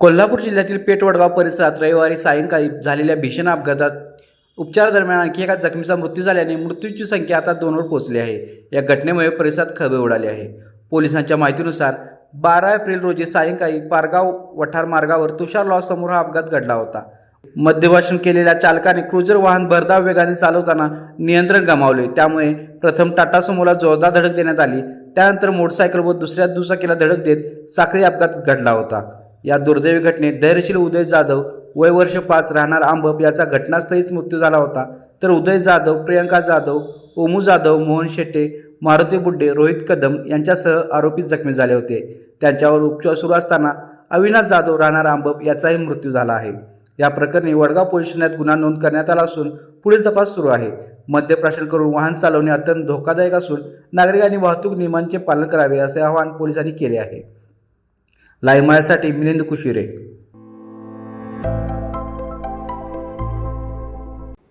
कोल्हापूर जिल्ह्यातील पेठ-वडगाव परिसरात रविवारी सायंकाळी झालेल्या भीषण अपघातात उपचारादरम्यान आणखी एका जखमीचा मृत्यू झाल्याने मृत्यूची संख्या आता 2वर पोहोचली आहे। या घटनेमुळे परिसरात खळबळ उडाली आहे। पोलिसांच्या माहितीनुसार 12 एप्रिल रोजी सायंकाळी पारगाव वठार मार्गावर तुषार लॉज समोर हा अपघात घडला होता। मद्यपान केलेल्या चालकाने क्रुझर वाहन भरधाव वेगाने चालवताना नियंत्रण गमावले। त्यामुळे प्रथम टाटा सुमोला जोरदार धडक देण्यात आली। त्यानंतर मोटरसायकल व दुसऱ्या दुचाकीला धडक देत साखळी अपघात घडला होता। या दुर्दैवी घटनेत धैर्यशील उदय जाधव वय वर्ष 5 राहणार आंबप याचा घटनास्थळीच मृत्यू झाला होता। तर उदय जाधव, प्रियंका जाधव, ओमू जाधव, मोहन शेट्टे, मारुती बुड्डे, रोहित कदम यांच्यासह आरोपी जखमी झाले होते। त्यांच्यावर उपचार सुरू असताना अविनाश जाधव राहणार आंबप याचाही मृत्यू झाला आहे। या प्रकरणी वडगाव पोलीस ठाण्यात गुन्हा नोंद करण्यात आला असून पुढील तपास सुरू आहे। मद्यप्राशन करून वाहन चालवणे अत्यंत धोकादायक असून नागरिकांनी वाहतूक नियमांचे पालन करावे असे आवाहन पोलिसांनी केले आहे। लाईव्ह मराठीसाठी मिलिंद कुशिरे।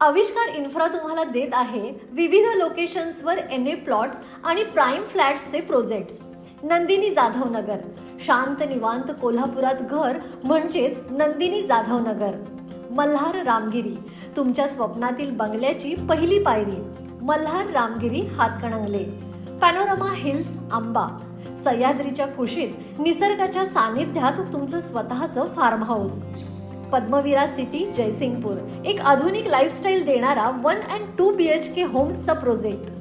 आविष्कार इन्फ्रा तुम्हाला देत आहे विविध लोकेशन्सवर एनए प्लॉट्स आणि प्राइम फ्लॅट्सचे प्रोजेक्ट्स। नंदिनी जाधव नगर, शांत निवांत कोल्हापुरात घर म्हणजेच नंदिनी जाधव नगर। मल्हार रामगिरी, तुमच्या स्वप्नातील बंगल्याची पहिली पायरी। मल्हार रामगिरी हातकणंगले। पॅनोरामा हिल्स आंबा, सह्याद्रीच्या कुशीत निसर्गाच्या सानिध्यात तुमचं स्वतःचं farm house. Padmavira city Jaysingpur, एक आधुनिक लाईफस्टाईल देणारा 1 and 2 BHK होम्सचा प्रोजेक्ट।